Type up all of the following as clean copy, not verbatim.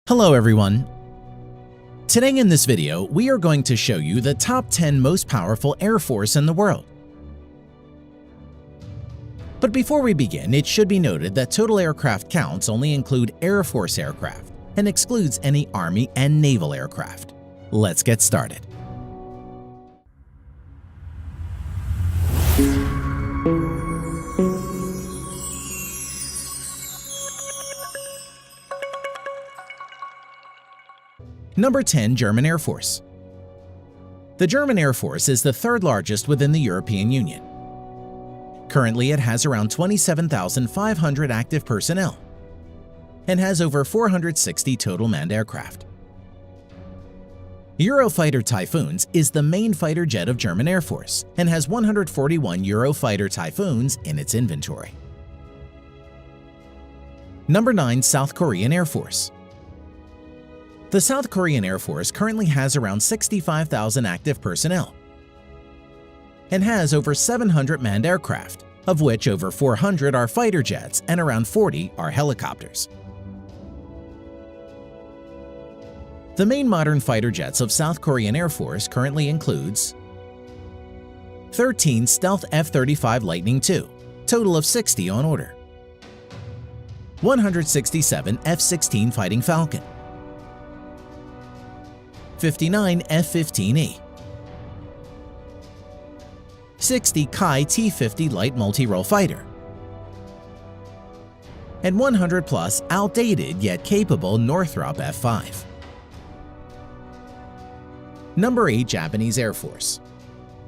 Hello everyone! Today in this video, we are going to show you the top 10 most powerful air force in the world. But before we begin, it should be noted that total aircraft counts only include Air Force aircraft and excludes any Army and Naval aircraft. Let's get started. Number 10. German Air Force. The German Air Force is the third largest within the European Union. Currently, it has around 27,500 active personnel and has over 460 total manned aircraft. Eurofighter Typhoons is the main fighter jet of German Air Force and has 141 Eurofighter Typhoons in its inventory. Number 9. South Korean Air Force. The South Korean Air Force currently has around 65,000 active personnel and has over 700 manned aircraft, of which over 400 are fighter jets and around 40 are helicopters. The main modern fighter jets of South Korean Air Force currently includes 13 Stealth F-35 Lightning II, total of 60 on order, 167 F-16 Fighting Falcon, 59 F-15E, 60 Kai T-50 Light Multi-Role Fighter, and 100 plus outdated yet capable Northrop F-5. Number 8. Japanese Air Force.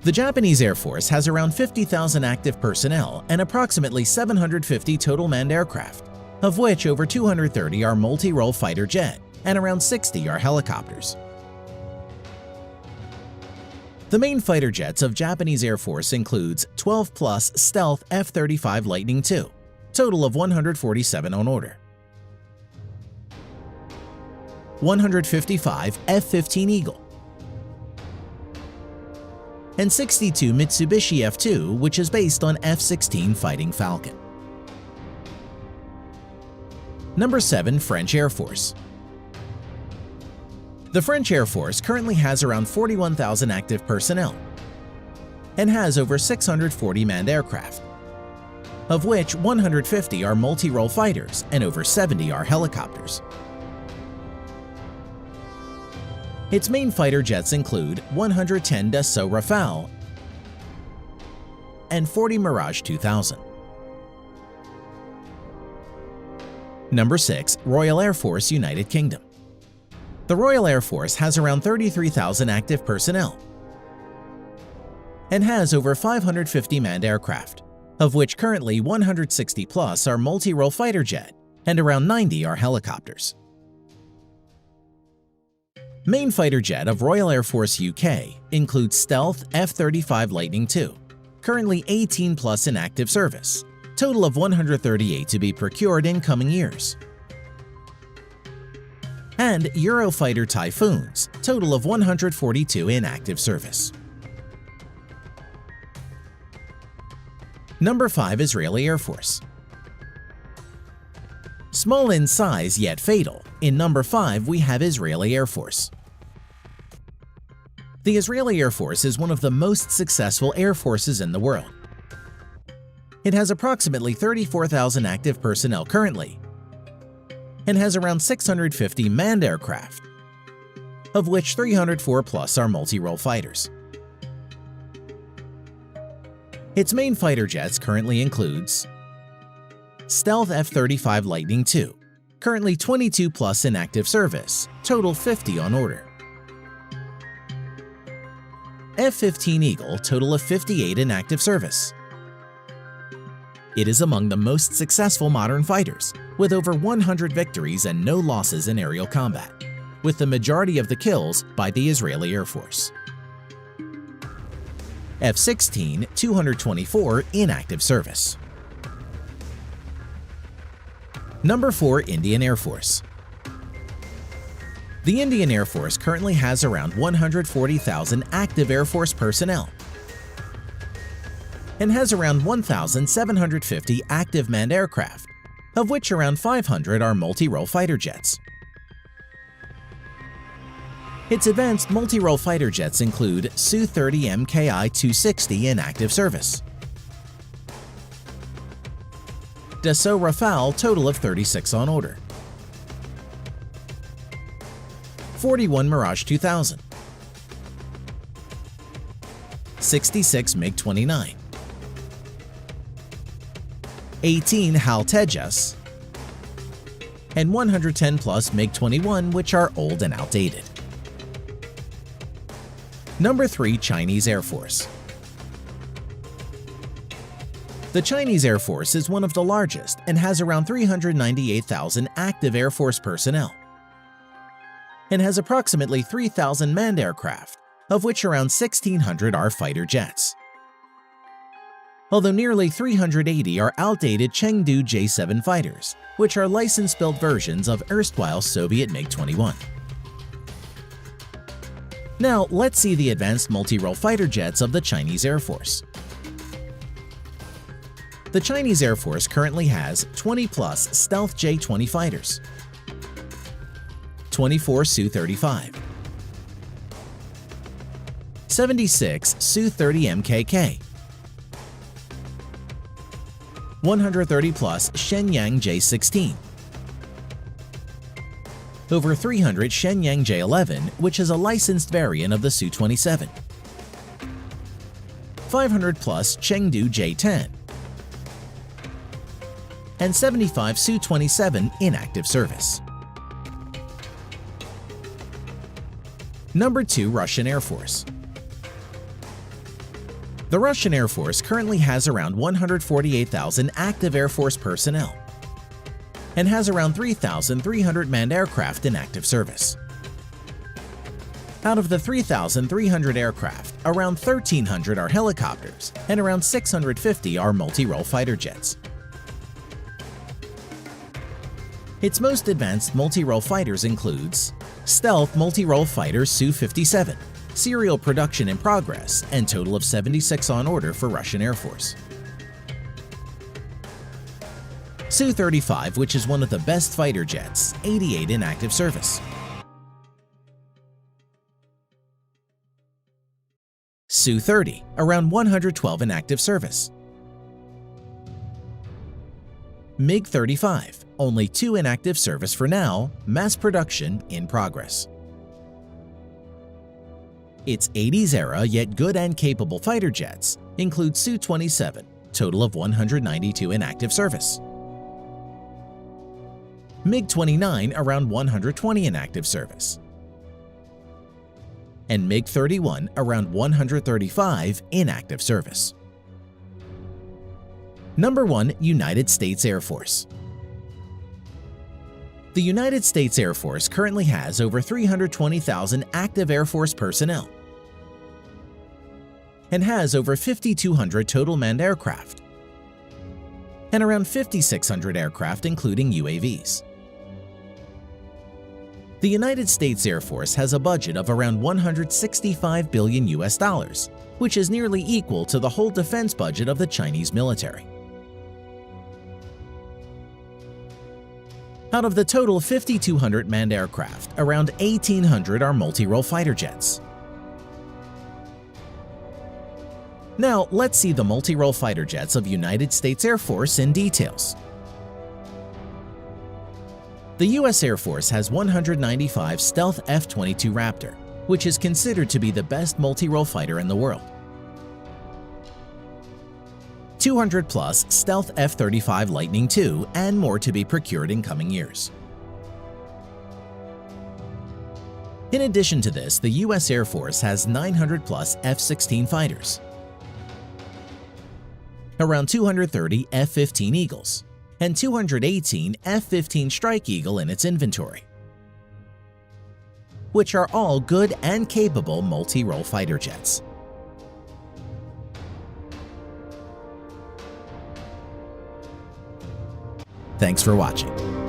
The Japanese Air Force has around 50,000 active personnel and approximately 750 total manned aircraft, of which over 230 are multi-role fighter jet and around 60 are helicopters. The main fighter jets of Japanese Air Force includes 12 plus Stealth F-35 Lightning II, total of 147 on order, 155 F-15 Eagle, and 62 Mitsubishi F-2, which is based on F-16 Fighting Falcon. Number 7. French Air Force. The French Air Force currently has around 41,000 active personnel and has over 640 manned aircraft, of which 150 are multi-role fighters and over 70 are helicopters. Its main fighter jets include 110 Dassault Rafale and 40 Mirage 2000. Number 6. Royal Air Force, United Kingdom. The Royal Air Force has around 33,000 active personnel and has over 550 manned aircraft, of which currently 160 plus are multi-role fighter jet and around 90 are helicopters. Main fighter jet of Royal Air Force UK includes Stealth F-35 Lightning II, currently 18 plus in active service, total of 138 to be procured in coming years, and Eurofighter Typhoons, total of 142 in active service. Number 5. Israeli Air Force. Small in size yet fatal, in number 5 we have Israeli Air Force. The Israeli Air Force is one of the most successful air forces in the world. It has approximately 34,000 active personnel currently and has around 650 manned aircraft, of which 304 plus are multi-role fighters. Its main fighter jets currently includes Stealth F-35 Lightning II, currently 22 plus in active service, total 50 on order, F-15 Eagle, total of 58 in active service. It is among the most successful modern fighters, with over 100 victories and no losses in aerial combat, with the majority of the kills by the Israeli Air Force. F-16, 224 in active service. Number 4. Indian Air Force. The Indian Air Force currently has around 140,000 active Air Force personnel and has around 1,750 active manned aircraft, of which around 500 are multi-role fighter jets. Its advanced multi-role fighter jets include Su-30 MKI-260 in active service, Dassault Rafale total of 36 on order, 41 Mirage 2000, 66 MiG-29, 18 HAL Tejas, and 110 plus MiG-21, which are old and outdated. Number 3. Chinese Air Force. The Chinese Air Force is one of the largest and has around 398,000 active Air Force personnel, and has approximately 3,000 manned aircraft, of which around 1,600 are fighter jets. Although nearly 380 are outdated Chengdu J-7 fighters, which are license-built versions of erstwhile Soviet MiG-21. Now, let's see the advanced multi-role fighter jets of the Chinese Air Force. The Chinese Air Force currently has 20-plus stealth J-20 fighters, 24 Su-35, 76 Su-30 MKK, 130-plus Shenyang J-16, over 300 Shenyang J-11, which is a licensed variant of the Su-27, 500-plus Chengdu J-10, and 75 Su-27 in active service. Number 2. Russian Air Force. The Russian Air Force currently has around 148,000 active Air Force personnel and has around 3,300 manned aircraft in active service. Out of the 3,300 aircraft, around 1,300 are helicopters and around 650 are multi-role fighter jets. Its most advanced multi-role fighters includes stealth multi-role fighter Su-57, serial production in progress, and total of 76 on order for Russian Air Force. Su-35, which is one of the best fighter jets, 88 in active service. Su-30, around 112 in active service. MiG-35, only 2 in active service for now, mass production in progress. Its 80s era yet good and capable fighter jets include Su-27, total of 192 in active service. MiG-29, around 120 in active service. And MiG-31, around 135 in active service. Number 1. United States Air Force. The United States Air Force currently has over 320,000 active Air Force personnel and has over 5,200 total manned aircraft and around 5,600 aircraft including UAVs. The United States Air Force has a budget of around $165 billion, which is nearly equal to the whole defense budget of the Chinese military. Out of the total 5,200 manned aircraft, around 1,800 are multi-role fighter jets. Now, let's see the multi-role fighter jets of United States Air Force in details. The U.S. Air Force has 195 stealth F-22 Raptor, which is considered to be the best multi-role fighter in the world. 200-plus stealth F-35 Lightning II, and more to be procured in coming years. In addition to this, the U.S. Air Force has 900-plus F-16 fighters, around 230 F-15 Eagles, and 218 F-15 Strike Eagle in its inventory, which are all good and capable multi-role fighter jets. Thanks for watching.